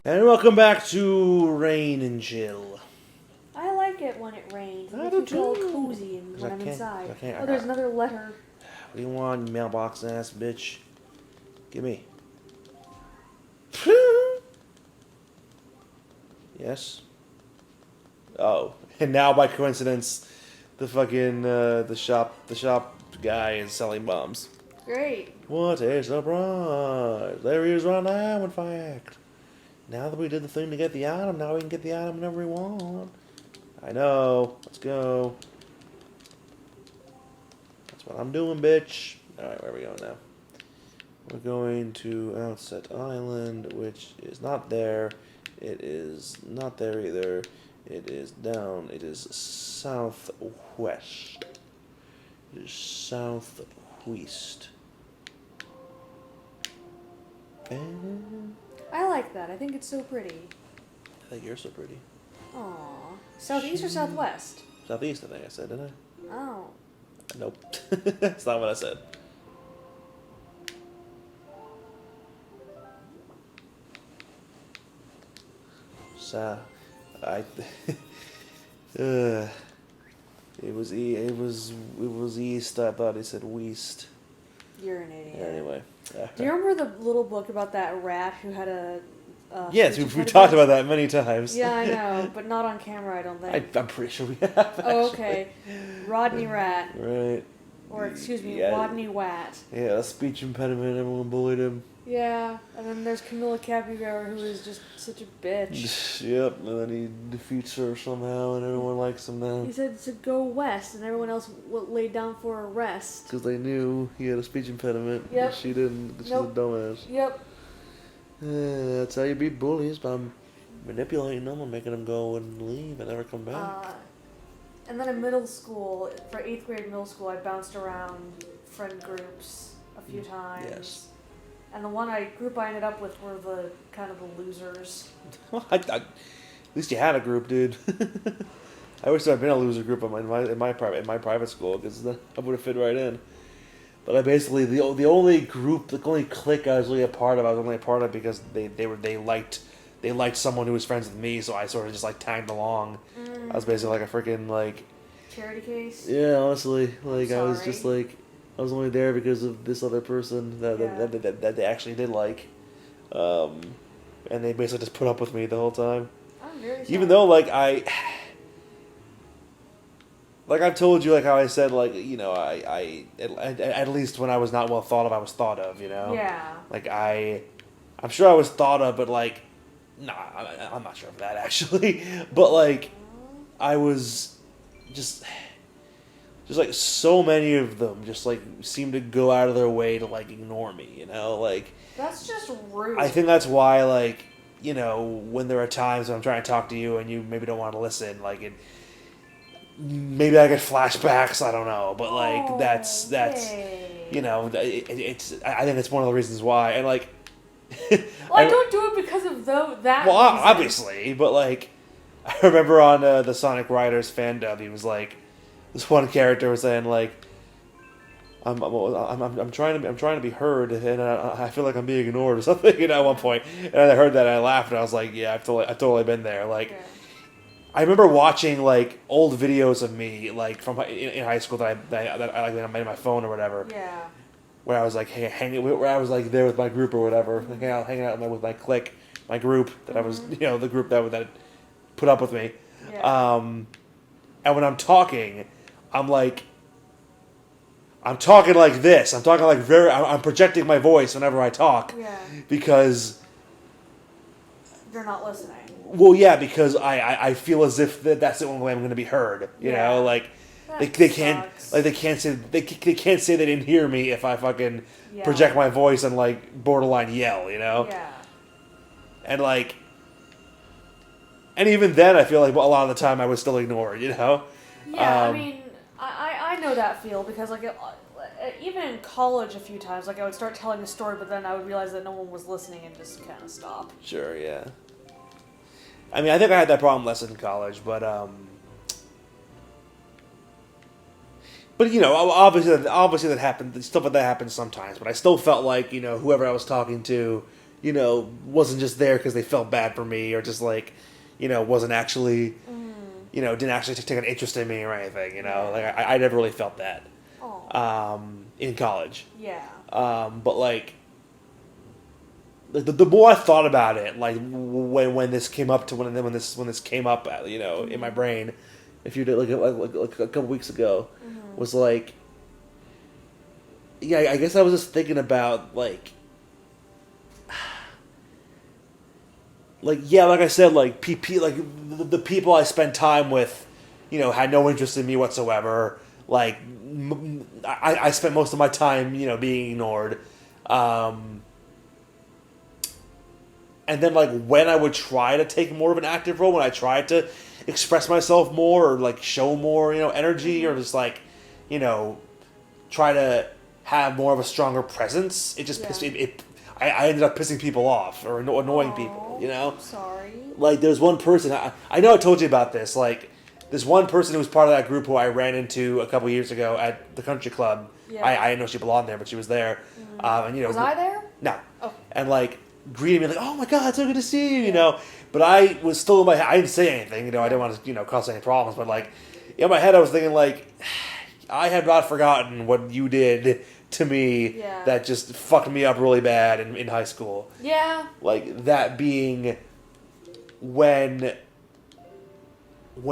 And welcome back to Rain and Chill. I like it when it rains. It I makes do me feel too. cozy and when I'm inside. Oh, there's another letter. What do you want, mailbox ass bitch? Give me. Yes. Oh, and now by coincidence, the fucking the shop guy is selling bombs. Great. What a surprise! There he is right now. In fact, now that we did the thing to get the item, now we can get the item whenever we want. I know. Let's go. That's what I'm doing, bitch. Alright, where are we going now? We're going to Outset Island, which is not there. It is not there either. It is down. It is southwest. It is southwest. And I like that. I think it's so pretty. I think you're so pretty. Aw. Southeast or southwest? Southeast, I think I said, didn't I? Oh. Nope. That's not what I said. So, it was east. I thought he said west. You're an idiot. Anyway. Do you remember the little book about that rat who had a... yes, we've talked about that many times. Yeah, I know, but not on camera, I don't think. I'm pretty sure we have, actually. Oh, okay. Rodney Rat. Right. Or, excuse me, Yeah. Rodney Wat. Yeah, a speech impediment, everyone bullied him. Yeah, and then there's Camilla Capybara, who is just such a bitch. Yep, and then he defeats her somehow, and everyone likes him now. He said to go west, and everyone else laid down for a rest. Because they knew he had a speech impediment. Yep. She didn't, because Nope. she's a dumbass. Yep. That's how you beat bullies, by manipulating them and making them go and leave and never come back. And then in middle school, for 8th grade middle school, I bounced around friend groups a few times. Yes. And the group I ended up with were the kind of the losers. Well, at least you had a group, dude. I wish I'd been a loser group in my private school, because then I would have fit right in. But I basically the only group, the only clique I was really a part of, I was only a part of because they liked someone who was friends with me, so I sort of just like tagged along. I was basically like a freaking like charity case. Yeah, honestly, like I was Sorry. just like I was only there because of this other person that they actually did like, and they basically just put up with me the whole time. I'm very sorry. Even though like I've told you, like how I said, like, you know, I at least when I was not well thought of, I was thought of, you know? Yeah. Like, I'm sure I was thought of, but, like, nah, I'm not sure of that, actually. But, like, I was just, like, so many of them just, like, seemed to go out of their way to, like, ignore me, you know? Like... That's just rude. I think that's why, like, you know, when there are times when I'm trying to talk to you and you maybe don't want to listen, like, maybe I get flashbacks, I don't know, but like that's yay. you know, it's I think it's one of the reasons why, and like well, I don't do it because of that well reason. obviously, but like I remember on the Sonic Riders fan dub, he was like, this one character was saying like, I'm trying to be heard, and I feel like I'm being ignored or something, you know, at one point, and I heard that and I laughed and I was like, yeah, I've totally been there, like. Yeah. I remember watching like old videos of me, like from in high school that I made on my phone or whatever. Yeah. Where I was like where I was like there with my group or whatever, like, hanging out with my clique, my group that I was, you know, the group that put up with me. Yeah. And when I'm talking like this. I'm talking like I'm projecting my voice whenever I talk. Yeah. Because you're not listening. Well, yeah, because I feel as if that's the only way I'm going to be heard. You know, like they can't they can't say they can't say they didn't hear me if I fucking project my voice and like borderline yell. You know. Yeah. And like, and even then, I feel like a lot of the time I was still ignored. You know. Yeah, I mean, I know that feel because like even in college a few times, like I would start telling a story, but then I would realize that no one was listening and just kind of stop. Sure. Yeah. I mean, I think I had that problem less in college, but you know, obviously that happened. Stuff like that happens sometimes. But I still felt like, you know, whoever I was talking to wasn't just there because they felt bad for me or just like, wasn't actually, didn't actually take an interest in me or anything. Like I never really felt that. In college. Yeah. But like, the more I thought about it, like when this came up to when this came up, in my brain, if you did like a couple weeks ago, was like, yeah, I guess I was just thinking about like yeah, like I said, like like the people I spent time with, had no interest in me whatsoever. Like I spent most of my time, being ignored. And then, like, when I would try to take more of an active role, when I tried to express myself more or, like, show more, energy or just, like, try to have more of a stronger presence, it just pissed me. I ended up pissing people off or annoying people, Sorry. Like, there's one person, I know I told you about this, like, this one person who was part of that group who I ran into a couple years ago at the country club. Yeah. I didn't know she belonged there, but she was there. And, Was I there? No. Oh. And, like, greeted me like, "Oh my God, so good to see you," But I was still in my head. I didn't say anything, I didn't want to, cause any problems. But like, in my head, I was thinking like, I have not forgotten what you did to me that just fucked me up really bad in high school. Yeah. Like that being when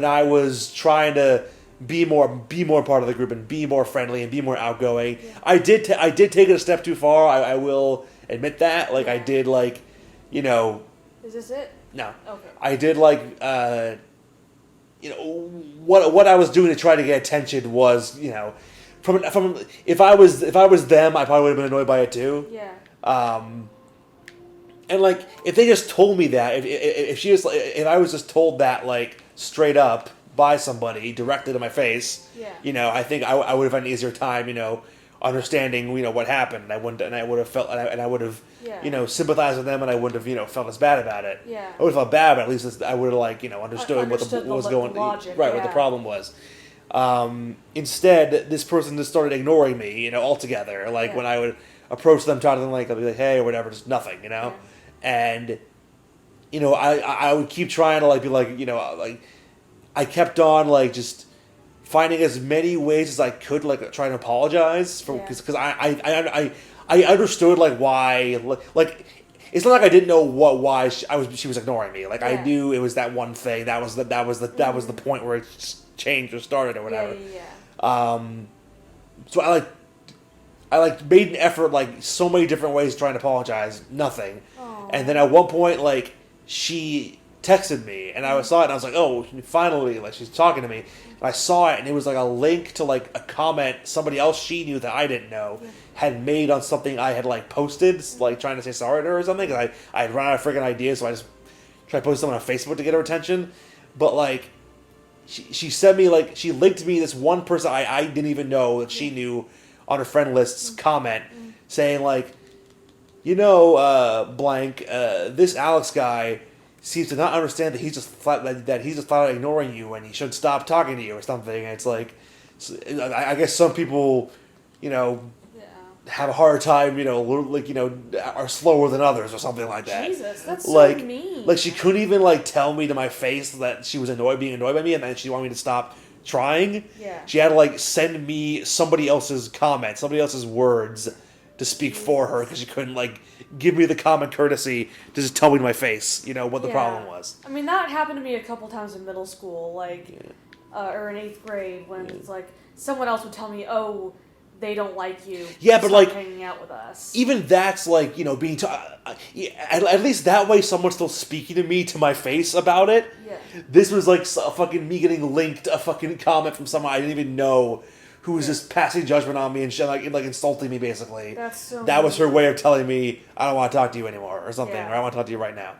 I was trying to be more part of the group and be more friendly and be more outgoing. Yeah. I did take it a step too far. I will admit that. Like I did like, Is this it? No. Okay. I did like, what I was doing to try to get attention was, from if I was them, I probably would have been annoyed by it too. Yeah. And like if they just told me that, if I was just told that like straight up by somebody directly to my face, I think I would have had an easier time, understanding, what happened. I would have felt, and I would have, sympathized with them, and I wouldn't have, felt as bad about it. Yeah. I would have felt bad, but at least I would have, like, understood what was going, logic, what the problem was. Instead, this person just started ignoring me, altogether. Like when I would approach them, try to like, I'd be like, hey, or whatever, just nothing, and I would keep trying to like be like, like I kept on like just finding as many ways as I could, like trying to apologize for because I understood like why like it's not like I didn't know why she was ignoring me. Like I knew it was that one thing that was the point where it changed or started or whatever. So I made an effort like so many different ways trying to apologize, nothing. Aww. And then at one point like she texted me and I saw it and I was like, oh, finally, like she's talking to me. And I saw it and it was like a link to like a comment somebody else she knew that I didn't know had made on something I had like posted, like trying to say sorry to her or something. Because I had run out of freaking ideas, so I just tried to post something on Facebook to get her attention. But like she sent me like she linked me this one person I didn't even know that she knew on her friend list's comment saying like, blank, this Alex guy seems to not understand that he's just flat out ignoring you and he should stop talking to you or something. And it's like, I guess some people, have a harder time, are slower than others or something like that. Jesus, that's so mean. Like she couldn't even like tell me to my face that she was being annoyed by me, and then she wanted me to stop trying. Yeah. She had to like send me somebody else's comment, somebody else's words to speak for her because she couldn't like give me the common courtesy to just tell me to my face, what the problem was. I mean, that happened to me a couple times in middle school, like, or in 8th grade, when it's like someone else would tell me, "Oh, they don't like you. Yeah, but like hanging out with us." Even that's like being at least that way someone's still speaking to me to my face about it. Yeah. This was like a fucking me getting linked a fucking comment from someone I didn't even know, who was just passing judgment on me and shit, like insulting me basically. That's so. That was her way of telling me I don't want to talk to you anymore or something, or I want to talk to you right now.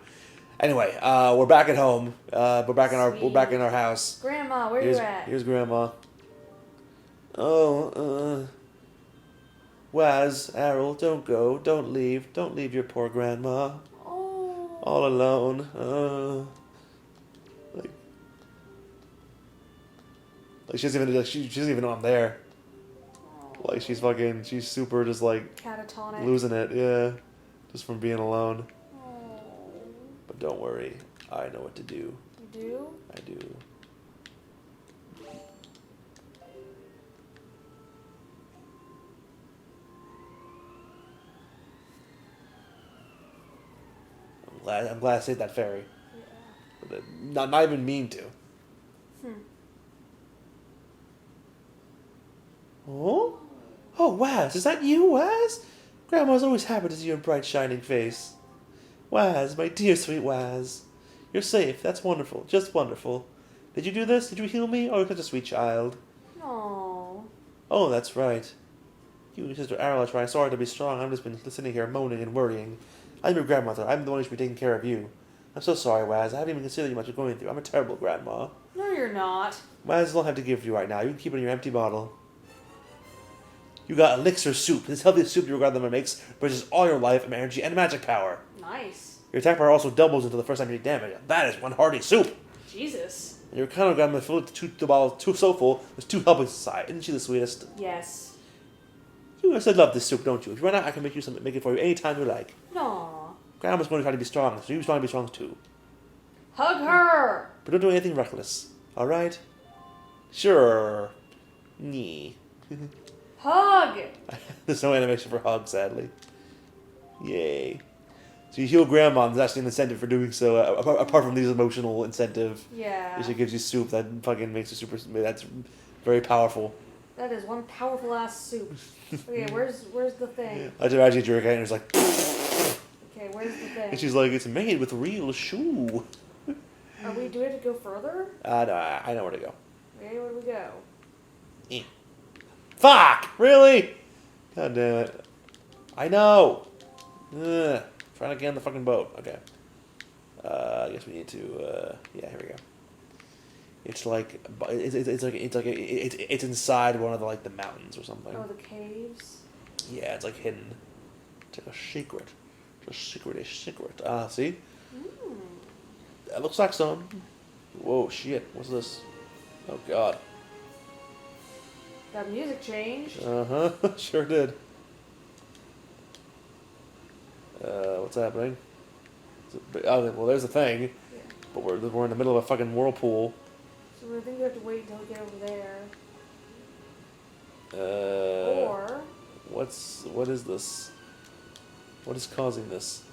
Anyway, we're back at home. We're back in our house. Grandma, where you at? Here's Grandma. Oh, Waz, Errol, don't go, don't leave your poor grandma. Oh. All alone. Like she doesn't even know I'm there. Like she's super just like catatonic, losing it, just from being alone. Don't worry. I know what to do. You do? I do. I'm glad I saved that fairy. Yeah. Not even mean to. Oh? Oh, Waz, is that you, Waz? Grandma's always happy to see your bright, shining face. Waz, my dear sweet Waz. You're safe. That's wonderful. Just wonderful. Did you do this? Did you heal me? Oh, you're such a sweet child. Aww. Oh, that's right. You and Sister Arla are trying so hard to be strong. I've just been sitting here moaning and worrying. I'm your grandmother. I'm the one who should be taking care of you. I'm so sorry, Waz. I haven't even considered you much you're going through. I'm a terrible grandma. No, you're not. Waz don't have to give you right now. You can keep it in your empty bottle. You got elixir soup. This healthy soup your grandmother makes bridges all your life and energy and magic power. Nice. Your attack power also doubles until the first time you take damage. That is one hearty soup. Jesus. And your kind of grandmother filled the bottle too so full. There's 2 helpings inside. Isn't she the sweetest? Yes. You guys love this soup, don't you? If you run out, I can make it for you anytime you like. No. Grandma's going to try to be strong, so you're trying to be strong too. Hug her. But don't do anything reckless. All right? Sure. Nee. Hug. There's no animation for hug, sadly. Yay. So you heal Grandma, and there's actually an incentive for doing so, apart from these emotional incentive. Yeah. She gives you soup that fucking makes you super... That's very powerful. That is one powerful ass soup. Okay, where's the thing? I just imagine you drink it and it's like... Okay, where's the thing? And she's like, it's made with real shoe. Do we have to go further? No, I know where to go. Okay, where do we go? Fuck! Really? God damn it. I know! Ugh. Trying to get on the fucking boat. Okay. I guess we need to, yeah, here we go. It's like, it's inside one of the mountains or something. Oh, the caves? Yeah, it's like hidden. It's like a secret. It's a secret-ish secret. Ah, see? That looks like some. Whoa, shit. What's this? Oh, God. That music changed. Uh-huh. Sure did. What's happening? Oh, well, there's the thing. Yeah. But we're in the middle of a fucking whirlpool. So I think we have to wait until we get over there. Or... What is this? What is causing this?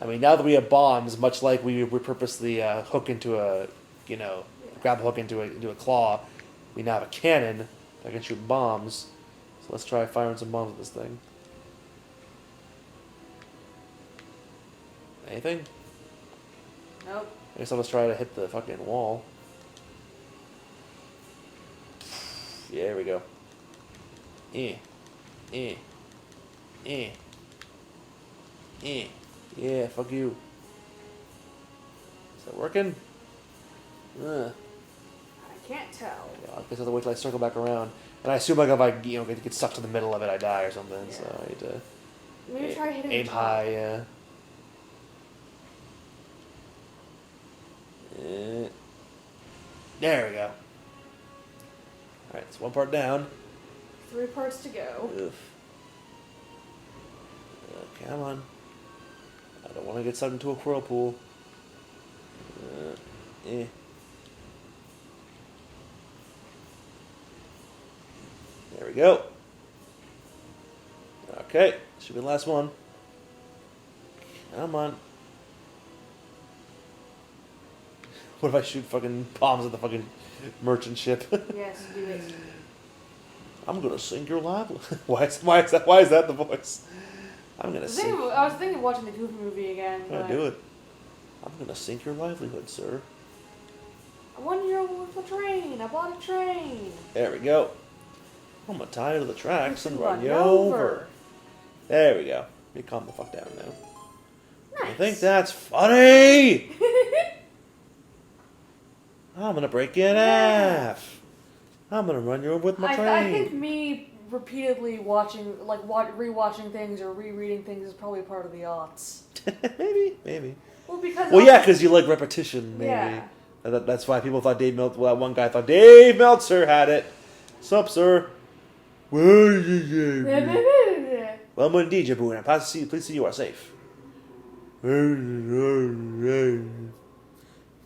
I mean, now that we have bombs, much like we purposely hook into a, grab a hook into a claw, we now have a cannon that can shoot bombs. So let's try firing some bombs at this thing. Anything? Nope. I guess I'll just try to hit the fucking wall. Yeah, here we go. Yeah, fuck you. Is that working? I can't tell. Yeah, I guess I have to wait till I circle back around. And I assume if I get stuck to the middle of it, I die or something. Yeah. So I need to Maybe try hitting aim the top. high. Yeah. There we go. Alright, it's one part down. 3 parts to go. Oof. Come on. I don't want to get sucked into a whirlpool. There we go. Okay, should be the last one. Come on. What if I shoot fucking bombs at the fucking merchant ship? Yes, do it. I'm gonna sink your livelihood. Why is that the voice? I'm gonna sink. I was thinking of watching the Goofy movie again. I'm gonna do it. I'm gonna sink your livelihood, sir. I won your with the train. I bought a train. There we go. I'm gonna tie you to the tracks and run you over. over. There we go. You calm the fuck down now. Nice. I think that's funny. I'm gonna break you in half. I'm gonna run you over with my train. I think me repeatedly rewatching things or rereading things is probably part of the odds. maybe. Well, Yeah, because you like repetition, maybe. Yeah. That's why people thought Dave Meltzer. Well, that one guy thought Dave Meltzer had it. Sup, sir? Well, indeed, Jaboon. Please see you are safe. Yes,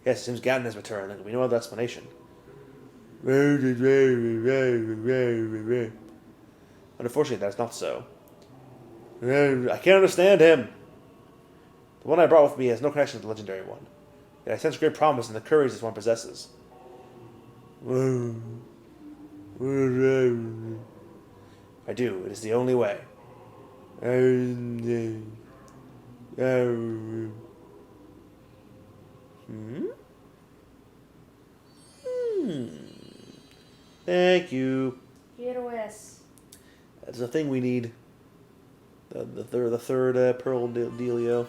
it seems Ganon has returned. There can be no other explanation. But unfortunately, that's not so. I can't understand him. The one I brought with me has no connection to the legendary one. Yet I sense great promise in the courage this one possesses. I do. It is the only way. Thank you. Quiero es. That's the thing we need. The third pearl dealio.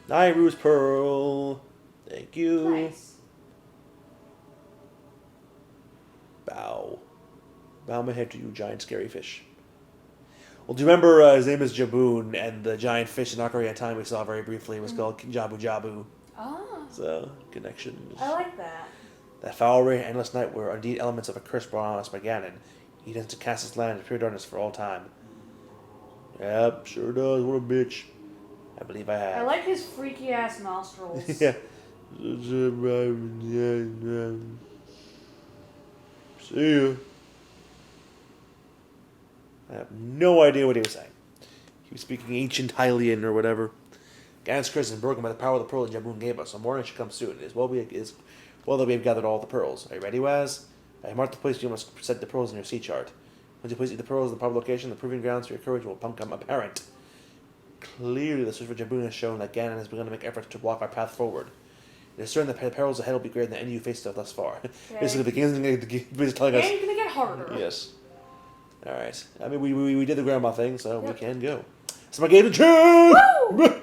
Nairu's pearl. Thank you. Nice. Bow. Bow my head to you, giant scary fish. Well, do you remember his name is Jaboon, and the giant fish in Ocarina of Time we saw very briefly was called Jabu Jabu. Oh. So, connections. I like that. That foul rain and endless night were indeed elements of a curse brought on us by Ganon. He intends to cast his land into pure darkness for all time. Yep, sure does. What a bitch. I believe I have. I like his freaky ass nostrils. Yeah. See ya. I have no idea what he was saying. He was speaking ancient Hylian or whatever. Ganon's curse is broken by the power of the pearl that Jaboon gave us, so morning should come soon. It is well that we have gathered all the pearls. Are you ready, Waz? I have marked the place you must set the pearls in your sea chart. Once you place the pearls in the proper location, the proving grounds for your courage will become apparent. Clearly, the search for Jaboon has shown that Ganon has begun to make efforts to block our path forward. It is certain that the perils ahead will be greater than any you faced thus far. Okay. Basically, the game's telling us. Game's gonna get harder. Yes. Alright. I mean, we did the grandma thing, so we can go. So my game to choose! Woo!